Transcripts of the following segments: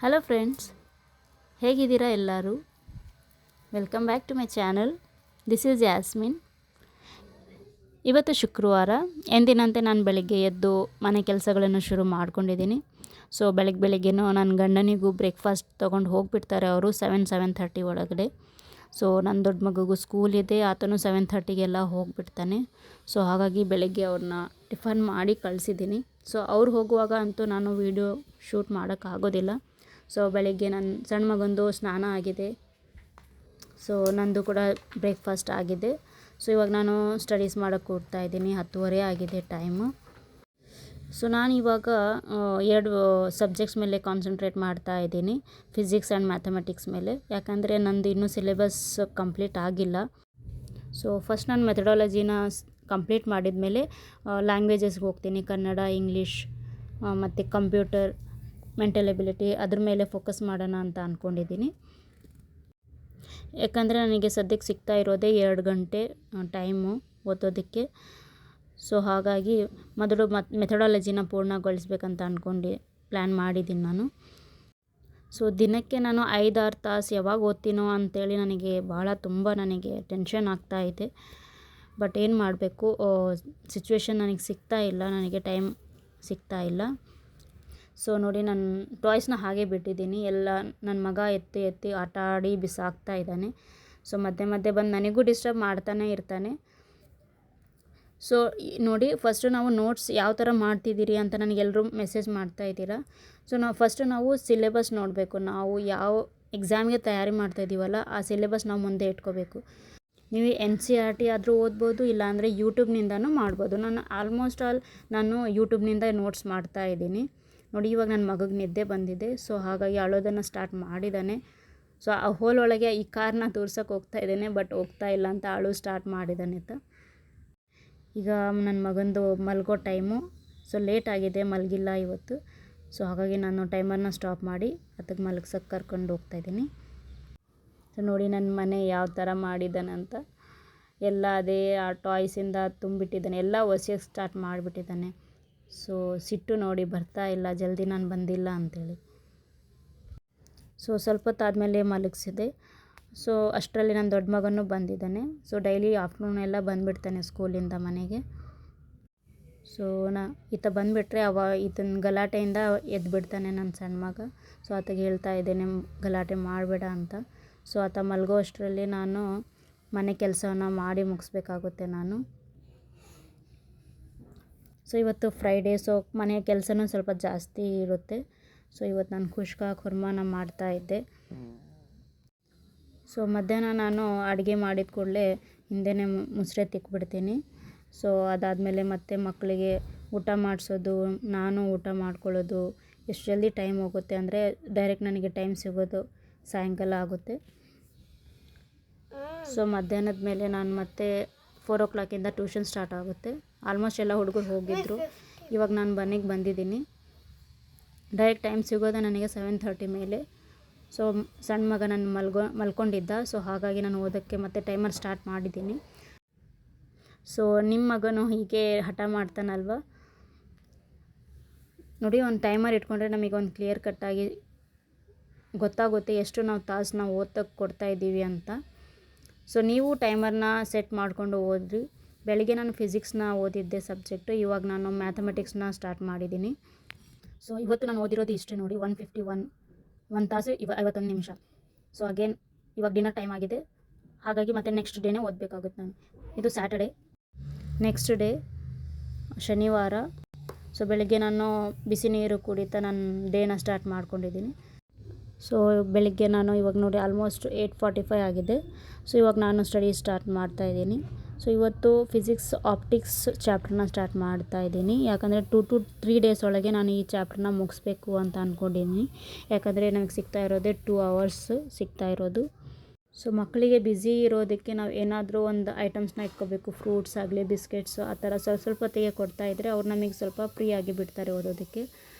Hello friends, ಹೇಗಿದ್ದೀರಾ ಎಲ್ಲರೂ? Welcome back to my channel. This is Yasmin. ಇವತ್ತು ಶುಕ್ರವಾರ. ಎಂದಿನಂತೆ ನಾನು ಬೆಳಗ್ಗೆ ಎದ್ದು ಮನೆ ಕೆಲಸಗಳನ್ನು ಶುರು ಮಾಡ್ಕೊಂಡಿದ್ದೀನಿ. ಸೊ ಬೆಳಗ್ಗೆನೂ ನನ್ನ ಗಂಡನಿಗೂ ಬ್ರೇಕ್ಫಾಸ್ಟ್ ತೊಗೊಂಡು ಹೋಗಿಬಿಡ್ತಾರೆ ಅವರು 7:30 ಒಳಗಡೆ. ಸೊ ನನ್ನ ದೊಡ್ಡ ಮಗುಗೂ ಸ್ಕೂಲ್ ಇದೆ, ಆತನು 7:30ಗೆಲ್ಲ ಹೋಗಿಬಿಡ್ತಾನೆ. ಸೊ ಹಾಗಾಗಿ ಬೆಳಗ್ಗೆ ಅವ್ರನ್ನ ಟಿಫನ್ ಮಾಡಿ ಕಳಿಸಿದ್ದೀನಿ. ಸೊ ಅವ್ರು ಹೋಗುವಾಗ ಅಂತೂ ನಾನು ವೀಡಿಯೋ ಶೂಟ್ ಮಾಡೋಕ್ಕಾಗೋದಿಲ್ಲ. ಸೊ ಬೆಳಗ್ಗೆ ನನ್ನ ಸಣ್ಣ ಮಗಂದು ಸ್ನಾನ ಆಗಿದೆ. ಸೊ ನಂದು ಕೂಡ ಬ್ರೇಕ್ಫಾಸ್ಟ್ ಆಗಿದೆ. ಸೊ ಇವಾಗ ನಾನು ಸ್ಟಡೀಸ್ ಮಾಡೋಕ್ಕೆ ಕೂರ್ತಾಯಿದ್ದೀನಿ. 10:30 ಆಗಿದೆ ಟೈಮು. ಸೊ ನಾನು ಇವಾಗ 2 ಸಬ್ಜೆಕ್ಟ್ಸ್ ಮೇಲೆ ಕಾನ್ಸಂಟ್ರೇಟ್ ಮಾಡ್ತಾ ಇದ್ದೀನಿ, ಫಿಸಿಕ್ಸ್ ಆ್ಯಂಡ್ ಮ್ಯಾಥಮೆಟಿಕ್ಸ್ ಮೇಲೆ. ಯಾಕಂದರೆ ನಂದು ಇನ್ನೂ ಸಿಲೆಬಸ್ ಕಂಪ್ಲೀಟ್ ಆಗಿಲ್ಲ. ಸೊ ಫಸ್ಟ್ ನಾನು ಮೆಥಡಾಲಜಿನ ಕಂಪ್ಲೀಟ್ ಮಾಡಿದ ಮೇಲೆ ಲ್ಯಾಂಗ್ವೇಜಸ್ಗೆ ಹೋಗ್ತೀನಿ. ಕನ್ನಡ, ಇಂಗ್ಲೀಷ್ ಮತ್ತು ಕಂಪ್ಯೂಟರ್, ಮೆಂಟಲ್ ಎಬಿಲಿಟಿ, ಅದ್ರ ಮೇಲೆ ಫೋಕಸ್ ಮಾಡೋಣ ಅಂತ ಅಂದ್ಕೊಂಡಿದ್ದೀನಿ. ಯಾಕಂದರೆ ನನಗೆ ಸದ್ಯಕ್ಕೆ ಸಿಗ್ತಾ ಇರೋದೇ 2 ಗಂಟೆ ಟೈಮು ಓದೋದಕ್ಕೆ. ಸೊ ಹಾಗಾಗಿ ಮೊದಲು ಮೆಥಡಾಲಜಿನ ಪೂರ್ಣಗೊಳಿಸ್ಬೇಕಂತ ಅಂದ್ಕೊಂಡು ಪ್ಲ್ಯಾನ್ ಮಾಡಿದ್ದೀನಿ ನಾನು. ಸೊ ದಿನಕ್ಕೆ ನಾನು 5-6 ತಾಸು ಯಾವಾಗ ಓದ್ತೀನೋ ಅಂಥೇಳಿ ನನಗೆ ಟೆನ್ಷನ್ ಆಗ್ತಾಯಿದೆ. ಬಟ್ ಏನು ಮಾಡಬೇಕು, ಸಿಚುವೇಶನ್ ನನಗೆ ಸಿಗ್ತಾ ಇಲ್ಲ, ನನಗೆ ಟೈಮ್ ಸಿಗ್ತಾ ಇಲ್ಲ. ಸೊ ನೋಡಿ, ನಾನು ಟಾಯ್ಸ್ನ ಹಾಗೆ ಬಿಟ್ಟಿದ್ದೀನಿ. ಎಲ್ಲ ನನ್ನ ಮಗ ಎತ್ತಿ ಆಟ ಆಡಿ ಬಿಸಾಕ್ತಾ ಇದ್ದಾನೆ. ಸೊ ಮಧ್ಯೆ ಬಂದು ನನಗೂ ಡಿಸ್ಟರ್ಬ್ ಮಾಡ್ತಾನೆ ಇರ್ತಾನೆ. ಸೊ ನೋಡಿ, ಫಸ್ಟು ನಾವು ನೋಟ್ಸ್ ಯಾವ ಥರ ಮಾಡ್ತಿದ್ದೀರಿ ಅಂತ ನನಗೆಲ್ಲರೂ ಮೆಸೇಜ್ ಮಾಡ್ತಾ ಇದ್ದೀರಾ. ಸೊ ನಾವು ಸಿಲೆಬಸ್ ನೋಡಬೇಕು. ನಾವು ಯಾವ ಎಕ್ಸಾಮ್ಗೆ ತಯಾರಿ ಮಾಡ್ತಾಯಿದ್ದೀವಲ್ಲ, ಆ ಸಿಲೆಬಸ್ ನಾವು ಮುಂದೆ ಇಟ್ಕೋಬೇಕು. ನೀವು NCERT ಆದರೂ ಓದ್ಬೋದು, ಇಲ್ಲಾಂದರೆ ಯೂಟ್ಯೂಬ್ನಿಂದನೂ ಮಾಡ್ಬೋದು. ನಾನು ಯೂಟ್ಯೂಬ್ನಿಂದ ನೋಟ್ಸ್ ಮಾಡ್ತಾ ಇದ್ದೀನಿ. ನೋಡಿ, ಇವಾಗ ನನ್ನ ಮಗಗೆ ನಿದ್ದೆ ಬಂದಿದೆ. ಸೊ ಹಾಗಾಗಿ ಅಳೋದನ್ನು ಸ್ಟಾರ್ಟ್ ಮಾಡಿದ್ದಾನೆ. ಸೊ ಆ ಹೋಲೊಳಗೆ ಈ ಕಾರ್ನ ತೋರ್ಸೋಕೆ ಹೋಗ್ತಾ ಇದ್ದೇನೆ, ಬಟ್ ಹೋಗ್ತಾ ಇಲ್ಲ ಅಂತ ಅಳು ಸ್ಟಾರ್ಟ್ ಮಾಡಿದ್ದಾನೆ ಅಂತ. ಈಗ ನನ್ನ ಮಗಂದು ಮಲಗೋ ಟೈಮು. ಸೊ ಲೇಟ್ ಆಗಿದೆ, ಮಲಗಿಲ್ಲ ಇವತ್ತು. ಸೊ ಹಾಗಾಗಿ ನಾನು ಟೈಮರ್ನ ಸ್ಟಾಪ್ ಮಾಡಿ ಅದಕ್ಕೆ ಮಲಗ್ಸೋಕ್ಕೆ ಕರ್ಕೊಂಡು ಹೋಗ್ತಾಯಿದ್ದೀನಿ. ಸೊ ನೋಡಿ ನನ್ನ ಮನೆ ಯಾವ ಥರ ಮಾಡಿದ್ದಾನೆ ಅಂತ. ಎಲ್ಲ ಅದೇ ಆ ಟಾಯ್ಸಿಂದ ತುಂಬಿಟ್ಟಿದ್ದಾನೆ, ಎಲ್ಲ ಒಸೆಯೋಕ್ಕೆ ಸ್ಟಾರ್ಟ್ ಮಾಡಿಬಿಟ್ಟಿದ್ದಾನೆ. ಸೊ ಸಿಟ್ಟು ನೋಡಿ, ಬರ್ತಾ ಇಲ್ಲ, ಜಲ್ದಿ ನಾನು ಬಂದಿಲ್ಲ ಅಂಥೇಳಿ. ಸೊ ಸ್ವಲ್ಪ ಹೊತ್ತಾದಮೇಲೆ ಮಲಗಿಸಿದೆ. ಸೊ ಅಷ್ಟರಲ್ಲಿ ನನ್ನ ದೊಡ್ಡ ಮಗನೂ ಬಂದಿದ್ದಾನೆ. ಸೊ ಡೈಲಿ ಆಫ್ಟರ್ನೂನ್ ಎಲ್ಲ ಬಂದುಬಿಡ್ತಾನೆ ಸ್ಕೂಲಿಂದ ಮನೆಗೆ. ಸೊ ಈತ ಬಂದುಬಿಟ್ರೆ ಈತನ ಗಲಾಟೆಯಿಂದ ಎದ್ದುಬಿಡ್ತಾನೆ ನನ್ನ ಸಣ್ಣ ಮಗ. ಸೊ ಆತಗೆ ಹೇಳ್ತಾ ಇದ್ದೇನೆ ಗಲಾಟೆ ಮಾಡಬೇಡ ಅಂತ. ಸೊ ಆತ ಮಲಗೋ ಅಷ್ಟರಲ್ಲಿ ನಾನು ಮನೆ ಕೆಲಸವನ್ನು ಮಾಡಿ ಮುಗಿಸ್ಬೇಕಾಗುತ್ತೆ ನಾನು. ಸೊ ಇವತ್ತು ಫ್ರೈಡೇ, ಸೊ ಮನೆಯ ಕೆಲಸನೂ ಸ್ವಲ್ಪ ಜಾಸ್ತಿ ಇರುತ್ತೆ. ಸೊ ಇವತ್ತು ನಾನು ಖುಷ್ಕಾ ಖುರ್ಮಾನ ಮಾಡ್ತಾಯಿದ್ದೆ. ಸೊ ಮಧ್ಯಾಹ್ನ ನಾನು ಅಡುಗೆ ಮಾಡಿದ ಕೂಡಲೇ ಹಿಂದೆಯೇ ಮುಸ್ರೆ ತಿಕ್ಬಿಡ್ತೀನಿ. ಸೊ ಅದಾದಮೇಲೆ ಮತ್ತೆ ಮಕ್ಕಳಿಗೆ ಊಟ ಮಾಡಿಸೋದು, ನಾನು ಊಟ ಮಾಡ್ಕೊಳ್ಳೋದು, ಎಷ್ಟು ಜಲ್ದಿ ಟೈಮ್ ಹೋಗುತ್ತೆ ಅಂದರೆ ಡೈರೆಕ್ಟ್ ನನಗೆ ಟೈಮ್ ಸಿಗೋದು ಸಾಯಂಕಾಲ ಆಗುತ್ತೆ. ಸೊ ಮಧ್ಯಾಹ್ನದ ಮೇಲೆ ನಾನು ಮತ್ತೆ 4 o'clock ಟ್ಯೂಷನ್ ಸ್ಟಾರ್ಟ್ ಆಗುತ್ತೆ. ಆಲ್ಮೋಸ್ಟ್ ಎಲ್ಲ ಹುಡುಗರು ಹೋಗಿದ್ದರು. ಇವಾಗ ನಾನು ಬಂದಿದ್ದೀನಿ. ಡೈರೆಕ್ಟ್ ಟೈಮ್ ಸಿಗೋದೆ ನನಗೆ 7:30 ಮೇಲೆ. ಸೊ ಸಣ್ಣ ಮಗ ನಾನು ಮಲ್ಕೊಂಡಿದ್ದ. ಸೊ ಹಾಗಾಗಿ ನಾನು ಓದೋಕ್ಕೆ ಮತ್ತೆ ಟೈಮರ್ ಸ್ಟಾರ್ಟ್ ಮಾಡಿದ್ದೀನಿ. ಸೊ ನಿಮ್ಮ ಮಗನೂ ಹೀಗೆ ಹಠ ಮಾಡ್ತಾನಲ್ವ? ನೋಡಿ, ಒಂದು ಟೈಮರ್ ಇಟ್ಕೊಂಡ್ರೆ ನಮಗೆ ಒಂದು ಕ್ಲಿಯರ್ ಕಟ್ಟಾಗಿ ಗೊತ್ತಾಗುತ್ತೆ ಎಷ್ಟು ನಾವು ಓದೋಕ್ಕೆ ಕೊಡ್ತಾಯಿದ್ದೀವಿ ಅಂತ. ಸೊ ನೀವು ಟೈಮರ್ನ ಸೆಟ್ ಮಾಡಿಕೊಂಡು ಓದ್ರಿ. ಬೆಳಗ್ಗೆ ನಾನು ಫಿಸಿಕ್ಸ್ನ ಓದಿದ್ದೆ ಸಬ್ಜೆಕ್ಟು, ಇವಾಗ ನಾನು ಮ್ಯಾಥಮೆಟಿಕ್ಸ್ನ ಸ್ಟಾರ್ಟ್ ಮಾಡಿದ್ದೀನಿ. ಸೊ ಇವತ್ತು ನಾನು ಓದಿರೋದು ಇಷ್ಟೇ ನೋಡಿ, 151 1 ತಾಸು 51 ನಿಮಿಷ. ಸೊ ಅಗೇನ್ ಇವಾಗ ಡಿನ್ನರ್ ಟೈಮ್ ಆಗಿದೆ, ಹಾಗಾಗಿ ಮತ್ತೆ ನೆಕ್ಸ್ಟ್ ಡೇನೇ ಓದಬೇಕಾಗುತ್ತೆ ನಾನು. ಇದು ಸ್ಯಾಟರ್ಡೇ. ನೆಕ್ಸ್ಟ್ ಡೇ ಶನಿವಾರ. ಸೊ ಬೆಳಗ್ಗೆ ನಾನು ಬಿಸಿ ನೀರು ಕುಡಿತಾ ನನ್ನ ಡೇನ ಸ್ಟಾರ್ಟ್ ಮಾಡ್ಕೊಂಡಿದ್ದೀನಿ. ಸೊ ಬೆಳಗ್ಗೆ ನಾನು ಇವಾಗ ನೋಡಿ ಆಲ್ಮೋಸ್ಟ್ 8:45 ಆಗಿದೆ. ಸೊ ಇವಾಗ ನಾನು ಸ್ಟಡಿ ಸ್ಟಾರ್ಟ್ ಮಾಡ್ತಾಯಿದ್ದೀನಿ. ಸೊ ಇವತ್ತು ಫಿಸಿಕ್ಸ್ ಆಪ್ಟಿಕ್ಸ್ ಚಾಪ್ಟರ್ನ ಸ್ಟಾರ್ಟ್ ಮಾಡ್ತಾಯಿದ್ದೀನಿ. ಯಾಕಂದರೆ 2 to 3 ಡೇಸ್ ಒಳಗೆ ನಾನು ಈ ಚಾಪ್ಟರ್ನ ಮುಗಿಸ್ಬೇಕು ಅಂತ ಅಂದ್ಕೊಂಡಿದ್ದೀನಿ. ಯಾಕಂದರೆ ನನಗೆ ಸಿಗ್ತಾ ಇರೋದೇ 2 hours ಸಿಗ್ತಾ ಇರೋದು. ಸೊ ಮಕ್ಕಳಿಗೆ ಬ್ಯುಸಿ ಇರೋದಕ್ಕೆ ನಾವು ಏನಾದರೂ ಒಂದು ಐಟಮ್ಸ್ನ ಇಟ್ಕೋಬೇಕು. ಫ್ರೂಟ್ಸ್ ಆಗಲಿ, ಬಿಸ್ಕೆಟ್ಸು, ಆ ಥರ ಸ್ವಲ್ಪ ಹೊತ್ತಿಗೆ ಕೊಡ್ತಾಯಿದ್ರೆ ಅವ್ರು ನಮಗೆ ಸ್ವಲ್ಪ ಫ್ರೀ ಆಗಿ ಬಿಡ್ತಾರೆ ಓದೋದಕ್ಕೆ.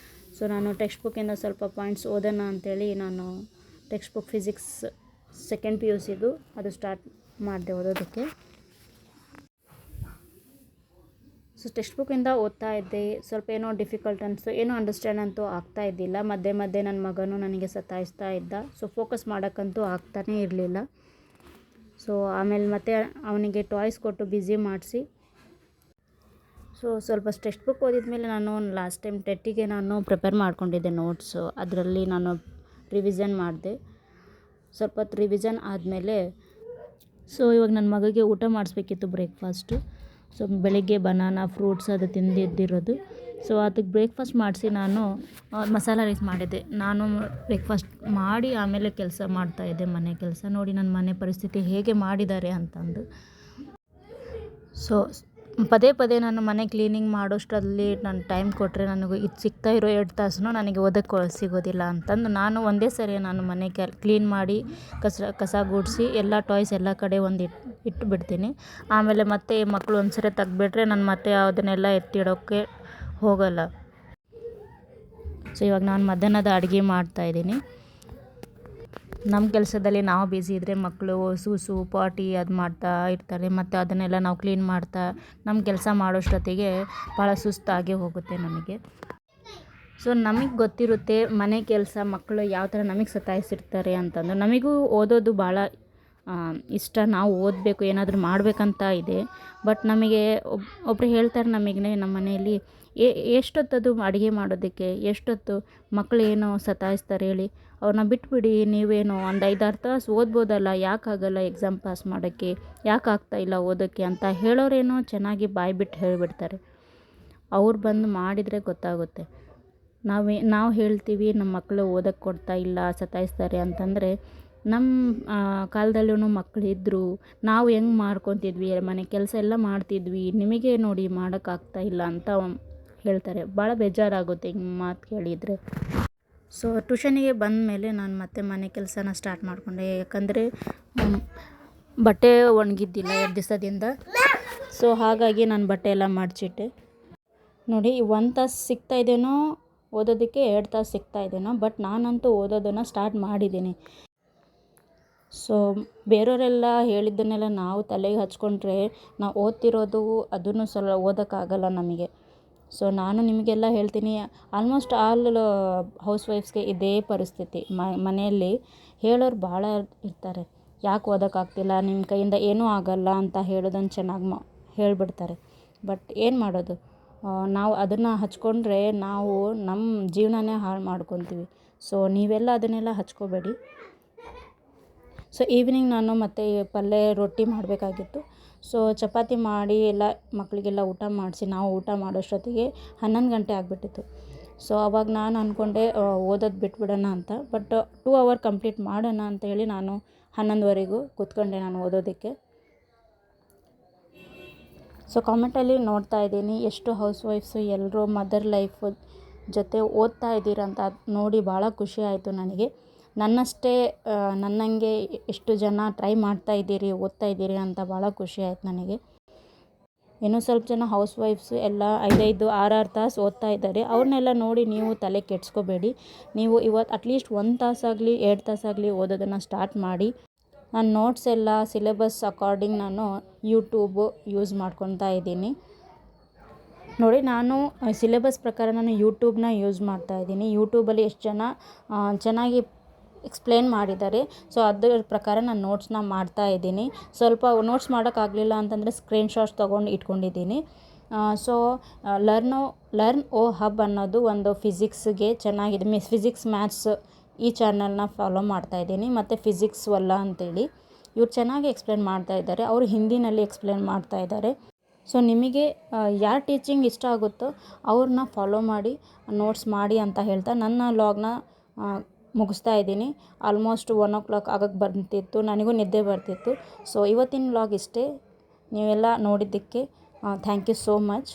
ಸೊ ನಾನು ಟೆಕ್ಸ್ಟ್ ಬುಕ್ಕಿಂದ ಸ್ವಲ್ಪ ಪಾಯಿಂಟ್ಸ್ ಓದೋಣ ಅಂಥೇಳಿ ನಾನು ಟೆಕ್ಸ್ಟ್ ಬುಕ್ ಫಿಸಿಕ್ಸ್ 2nd PUCದು ಅದು ಸ್ಟಾರ್ಟ್ ಮಾಡಿದೆ ಓದೋದಕ್ಕೆ. ಸೊ ಟೆಕ್ಸ್ಟ್ ಬುಕ್ಕಿಂದ ಓದ್ತಾ ಇದ್ದೆ. ಸ್ವಲ್ಪ ಏನೋ ಡಿಫಿಕಲ್ಟ್ ಅನಿಸ್ತು, ಏನೋ ಅಂಡರ್ಸ್ಟ್ಯಾಂಡ್ ಅಂತೂ ಆಗ್ತಾ ಇದ್ದಿಲ್ಲ. ಮಧ್ಯೆ ಮಧ್ಯೆ ನನ್ನ ಮಗನೂ ನನಗೆ ಸತಾಯಿಸ್ತಾ ಇದ್ದ. ಸೊ ಫೋಕಸ್ ಮಾಡೋಕ್ಕಂತೂ ಆಗ್ತಾನೇ ಇರಲಿಲ್ಲ. ಸೊ ಆಮೇಲೆ ಮತ್ತೆ ಅವನಿಗೆ ಟಾಯ್ಸ್ ಕೊಟ್ಟು ಬ್ಯುಸಿ ಮಾಡಿಸಿ, ಸೊ ಸ್ವಲ್ಪ ಟೆಕ್ಸ್ಟ್ ಬುಕ್ ಓದಿದ ನಾನು ಲಾಸ್ಟ್ ಟೈಮ್ ಟೆಟ್ಟಿಗೆ ನಾನು ಪ್ರಿಪೇರ್ ಮಾಡ್ಕೊಂಡಿದ್ದೆ ನೋಟ್ಸು. ಅದರಲ್ಲಿ ನಾನು ರಿವಿಷನ್ ಮಾಡಿದೆ. ಸ್ವಲ್ಪ ಹೊತ್ತು ರಿವಿಷನ್ ಆದಮೇಲೆ ಸೊ ಇವಾಗ ನನ್ನ ಮಗಗೆ ಊಟ ಮಾಡಿಸ್ಬೇಕಿತ್ತು ಬ್ರೇಕ್ಫಾಸ್ಟು. ಸೊ ಬೆಳಿಗ್ಗೆ ಬನಾನಾ ಫ್ರೂಟ್ಸ್ ಅದು ತಿಂದಿದ್ದಿರೋದು. ಸೊ ಅದಕ್ಕೆ ಬ್ರೇಕ್ಫಾಸ್ಟ್ ಮಾಡಿಸಿ ನಾನು ಮಸಾಲ ರೈಸ್ ಮಾಡಿದ್ದೆ. ನಾನು ಬ್ರೇಕ್ಫಾಸ್ಟ್ ಮಾಡಿ ಆಮೇಲೆ ಕೆಲಸ ಮಾಡ್ತಾಯಿದ್ದೆ, ಮನೆ ಕೆಲಸ. ನೋಡಿ ನನ್ನ ಮನೆ ಪರಿಸ್ಥಿತಿ ಹೇಗೆ ಮಾಡಿದ್ದಾರೆ ಅಂತಂದು. ಸೊ ಪದೇ ಪದೇ ನಾನು ಮನೆ ಕ್ಲೀನಿಂಗ್ ಮಾಡೋಷ್ಟರಲ್ಲಿ ನಾನು ಟೈಮ್ ಕೊಟ್ಟರೆ ನನಗೆ ಇದು ಸಿಗ್ತಾ ಇರೋ 2 ತಾಸು ನನಗೆ ಓದೋಕ್ಕೆ ಸಿಗೋದಿಲ್ಲ ಅಂತಂದು ನಾನು ಒಂದೇ ಸರಿ ನಾನು ಮನೆ ಕ್ಲೀನ್ ಮಾಡಿ ಕಸ ಗುಡಿಸಿ ಎಲ್ಲ ಟಾಯ್ಸ್ ಎಲ್ಲ ಕಡೆ ಒಂದು ಇಟ್ಟು ಬಿಡ್ತೀನಿ. ಆಮೇಲೆ ಮತ್ತೆ ಮಕ್ಕಳು ಒಂದು ಸರಿ ತೆಗ್ದುಬಿಟ್ರೆ ನಾನು ಮತ್ತೆ ಅದನ್ನೆಲ್ಲ ಎತ್ತಿಡೋಕ್ಕೆ ಹೋಗಲ್ಲ. ಸೊ ಇವಾಗ ನಾನು ಮಧ್ಯಾಹ್ನದ ಅಡುಗೆ ಮಾಡ್ತಾಯಿದ್ದೀನಿ. ನಮ್ಮ ಕೆಲಸದಲ್ಲಿ ನಾವು ಬ್ಯುಸಿ ಇದ್ದರೆ ಮಕ್ಕಳು ಸೂಸು ಪಾಟಿ ಅದು ಮಾಡ್ತಾ ಇರ್ತಾರೆ. ಮತ್ತು ಅದನ್ನೆಲ್ಲ ನಾವು ಕ್ಲೀನ್ ಮಾಡ್ತಾ ನಮ್ಮ ಕೆಲಸ ಮಾಡೋಷ್ಟೊತ್ತಿಗೆ ಭಾಳ ಸುಸ್ತಾಗಿ ಹೋಗುತ್ತೆ ನಮಗೆ. ಸೊ ನಮಗೆ ಗೊತ್ತಿರುತ್ತೆ ಮನೆ ಕೆಲಸ ಮಕ್ಕಳು ಯಾವ ಥರ ನಮಗೆ ಸತಾಯಿಸಿರ್ತಾರೆ ಅಂತಂದು. ನಮಗೂ ಓದೋದು ಭಾಳ ಇಷ್ಟ, ನಾವು ಓದಬೇಕು ಏನಾದರೂ ಮಾಡಬೇಕಂತ ಇದೆ. ಬಟ್ ನಮಗೆ ಒಬ್ಬರು ಹೇಳ್ತಾರೆ ನಮಗೆ ನಮ್ಮ ಮನೆಯಲ್ಲಿ, ಎಷ್ಟೊತ್ತದು ಅಡುಗೆ ಮಾಡೋದಕ್ಕೆ, ಎಷ್ಟೊತ್ತು ಮಕ್ಕಳು ಏನೋ ಸತಾಯಿಸ್ತಾರೆ ಹೇಳಿ, ಅವ್ರನ್ನ ಬಿಟ್ಬಿಡಿ, ನೀವೇನೋ ಒಂದು 5-6 ತಾಸು ಓದ್ಬೋದಲ್ಲ, ಯಾಕಾಗಲ್ಲ ಎಕ್ಸಾಮ್ ಪಾಸ್ ಮಾಡೋಕ್ಕೆ, ಯಾಕೆ ಆಗ್ತಾಯಿಲ್ಲ ಓದೋಕ್ಕೆ ಅಂತ ಹೇಳೋರೇನೋ ಚೆನ್ನಾಗಿ ಬಾಯಿ ಬಿಟ್ಟು ಹೇಳಿಬಿಡ್ತಾರೆ. ಅವ್ರು ಬಂದು ಮಾಡಿದರೆ ಗೊತ್ತಾಗುತ್ತೆ. ನಾವು ಹೇಳ್ತೀವಿ ನಮ್ಮ ಮಕ್ಕಳು ಓದೋಕ್ಕೆ ಕೊಡ್ತಾ ಇಲ್ಲ, ಸತಾಯಿಸ್ತಾರೆ ಅಂತಂದರೆ, ನಮ್ಮ ಕಾಲದಲ್ಲೂ ಮಕ್ಕಳಿದ್ರು, ನಾವು ಹೆಂಗೆ ಮಾಡ್ಕೊತಿದ್ವಿ, ಮನೆ ಕೆಲಸ ಎಲ್ಲ ಮಾಡ್ತಿದ್ವಿ, ನಿಮಗೆ ನೋಡಿ ಮಾಡೋಕ್ಕಾಗ್ತಾಯಿಲ್ಲ ಅಂತ ಹೇಳ್ತಾರೆ. ಭಾಳ ಬೇಜಾರಾಗುತ್ತೆ ಹಿಂಗೆ ಮಾತು ಕೇಳಿದರೆ. ಸೊ ಟ್ಯೂಷನಿಗೆ ಬಂದ ಮೇಲೆ ನಾನು ಮತ್ತೆ ಮನೆ ಕೆಲಸನ ಸ್ಟಾರ್ಟ್ ಮಾಡಿಕೊಂಡೆ. ಯಾಕಂದರೆ ಬಟ್ಟೆ ಒಣಗಿದ್ದಿಲ್ಲ 2 ದಿವಸದಿಂದ. ಸೊ ಹಾಗಾಗಿ ನಾನು ಬಟ್ಟೆ ಎಲ್ಲ ಮಡಚಿಟ್ಟೆ. ನೋಡಿ 1 ತಾಸು ಸಿಗ್ತಾಯಿದ್ದೇನೋ ಓದೋದಕ್ಕೆ, 2 ತಾಸು ಸಿಗ್ತಾಯಿದ್ದೇನೋ, ಬಟ್ ನಾನಂತೂ ಓದೋದನ್ನು ಸ್ಟಾರ್ಟ್ ಮಾಡಿದ್ದೀನಿ. ಸೊ ಬೇರೆಯವರೆಲ್ಲ ಹೇಳಿದ್ದನ್ನೆಲ್ಲ ನಾವು ತಲೆಗೆ ಹಚ್ಕೊಂಡ್ರೆ ನಾವು ಓದ್ತಿರೋದು ಅದನ್ನು ಓದೋಕ್ಕಾಗಲ್ಲ ನಮಗೆ. ಸೊ ನಾನು ನಿಮಗೆಲ್ಲ ಹೇಳ್ತೀನಿ, ಆಲ್ಮೋಸ್ಟ್ ಆಲ್ ಹೌಸ್ ವೈಫ್ಸ್ಗೆ ಇದೇ ಪರಿಸ್ಥಿತಿ. ಮನೆಯಲ್ಲಿ ಹೇಳೋರು ಭಾಳ ಇರ್ತಾರೆ, ಯಾಕೆ ಓದೋಕ್ಕಾಗ್ತಿಲ್ಲ, ನಿಮ್ಮ ಕೈಯಿಂದ ಏನೂ ಆಗಲ್ಲ ಅಂತ ಹೇಳೋದನ್ನು ಚೆನ್ನಾಗಿ ಹೇಳಿಬಿಡ್ತಾರೆ. ಬಟ್ ಏನು ಮಾಡೋದು, ನಾವು ಅದನ್ನು ಹಚ್ಕೊಂಡ್ರೆ ನಾವು ನಮ್ಮ ಜೀವನನೇ ಹಾಳು ಮಾಡ್ಕೊತೀವಿ. ಸೊ ನೀವೆಲ್ಲ ಅದನ್ನೆಲ್ಲ ಹಚ್ಕೋಬೇಡಿ. ಸೊ ಈವ್ನಿಂಗ್ ನಾನು ಮತ್ತೆ ಪಲ್ಯ ರೊಟ್ಟಿ ಮಾಡಬೇಕಾಗಿತ್ತು. ಸೊ ಚಪಾತಿ ಮಾಡಿ ಎಲ್ಲ ಮಕ್ಕಳಿಗೆಲ್ಲ ಊಟ ಮಾಡಿಸಿ ನಾವು ಊಟ ಮಾಡೋಷ್ಟೊತ್ತಿಗೆ 11 ಗಂಟೆ ಆಗಿಬಿಟ್ಟಿತ್ತು. ಸೊ ಅವಾಗ ನಾನು ಅಂದ್ಕೊಂಡೆ ಓದೋದು ಬಿಟ್ಬಿಡೋಣ ಅಂತ. ಬಟ್ 2 ಅವರ್ ಕಂಪ್ಲೀಟ್ ಮಾಡೋಣ ಅಂತೇಳಿ ನಾನು 11ವರೆಗೂ ಕೂತ್ಕೊಂಡೆ ನಾನು ಓದೋದಕ್ಕೆ. ಸೊ ಕಾಮೆಂಟಲ್ಲಿ ನೋಡ್ತಾ ಇದ್ದೀನಿ ಎಷ್ಟು ಹೌಸ್ ವೈಫ್ಸು ಎಲ್ಲರೂ ಮದರ್ ಲೈಫ್ ಜೊತೆ ಓದ್ತಾ ಇದ್ದೀರಂತ ನೋಡಿ ಭಾಳ ಖುಷಿ ಆಯಿತು ನನಗೆ. ನನ್ನಷ್ಟೇ ನನ್ನಂಗೆ ಎಷ್ಟು ಜನ ಟ್ರೈ ಮಾಡ್ತಾ ಇದ್ದೀರಿ, ಓದ್ತಾ ಇದ್ದೀರಿ ಅಂತ ಭಾಳ ಖುಷಿ ಆಯ್ತು ನನಗೆ. ಇನ್ನೂ ಸ್ವಲ್ಪ ಜನ ಹೌಸ್ ವೈಫ್ಸು ಎಲ್ಲ 5-5, 6-6 ತಾಸು ಓದ್ತಾ ಇದ್ದಾರೆ. ಅವ್ರನ್ನೆಲ್ಲ ನೋಡಿ ನೀವು ತಲೆ ಕೆಡಿಸ್ಕೋಬೇಡಿ. ನೀವು ಇವತ್ತು ಅಟ್ಲೀಸ್ಟ್ 1 ತಾಸಾಗಲಿ 2 ತಾಸಾಗಲಿ ಓದೋದನ್ನು ಸ್ಟಾರ್ಟ್ ಮಾಡಿ. ನಾನು ನೋಟ್ಸ್ ಎಲ್ಲ ಸಿಲೆಬಸ್ ಅಕಾರ್ಡಿಂಗ್ ನಾನು ಯೂಟ್ಯೂಬು ಯೂಸ್ ಮಾಡ್ಕೊತಾ ಇದ್ದೀನಿ. ನೋಡಿ ನಾನು ಸಿಲೆಬಸ್ ಪ್ರಕಾರ ನಾನು ಯೂಟ್ಯೂಬ್ನ ಯೂಸ್ ಮಾಡ್ತಾಯಿದ್ದೀನಿ. ಯೂಟ್ಯೂಬಲ್ಲಿ ಎಷ್ಟು ಜನ ಚೆನ್ನಾಗಿ ಎಕ್ಸ್ಪ್ಲೇನ್ ಮಾಡಿದ್ದಾರೆ. ಸೊ ಅದರ ಪ್ರಕಾರ ನಾನು ನೋಟ್ಸ್ನ ಮಾಡ್ತಾಯಿದ್ದೀನಿ. ಸ್ವಲ್ಪ ನೋಟ್ಸ್ ಮಾಡೋಕ್ಕಾಗಲಿಲ್ಲ ಅಂತಂದರೆ ಸ್ಕ್ರೀನ್ಶಾಟ್ಸ್ ತೊಗೊಂಡು ಇಟ್ಕೊಂಡಿದ್ದೀನಿ. ಸೊ ಲರ್ನ್ ಓ ಹಬ್ ಅನ್ನೋದು ಒಂದು ಫಿಸಿಕ್ಸ್ಗೆ ಚೆನ್ನಾಗಿದೆ. ಫಿಸಿಕ್ಸ್ ಮ್ಯಾಥ್ಸ್ ಈ ಚಾನಲ್ನ ಫಾಲೋ ಮಾಡ್ತಾಯಿದ್ದೀನಿ. ಮತ್ತು ಫಿಸಿಕ್ಸ್ ವಲ್ಲ ಅಂತೇಳಿ ಇವ್ರು ಚೆನ್ನಾಗಿ ಎಕ್ಸ್ಪ್ಲೇನ್ ಮಾಡ್ತಾಯಿದ್ದಾರೆ. ಅವರು ಹಿಂದಿನಲ್ಲಿ ಎಕ್ಸ್ಪ್ಲೇನ್ ಮಾಡ್ತಾಯಿದ್ದಾರೆ. ಸೊ ನಿಮಗೆ ಯಾರು ಟೀಚಿಂಗ್ ಇಷ್ಟ ಆಗುತ್ತೋ ಅವ್ರನ್ನ ಫಾಲೋ ಮಾಡಿ ನೋಟ್ಸ್ ಮಾಡಿ ಅಂತ ಹೇಳ್ತಾ ನನ್ನ ವ್ಲಾಗ್ನ ಮುಗಿಸ್ತಾ ಇದ್ದೀನಿ. ಆಲ್ಮೋಸ್ಟ್ 1 o'clock ಆಗಕ್ಕೆ ಬರ್ತಿತ್ತು, ನನಗೂ ನಿದ್ದೆ ಬರ್ತಿತ್ತು. ಸೊ ಇವತ್ತಿನ ವ್ಲಾಗ್ ಇಷ್ಟೇ. ನೀವೆಲ್ಲ ನೋಡಿದ್ದಕ್ಕೆ ಥ್ಯಾಂಕ್ ಯು ಸೋ ಮಚ್.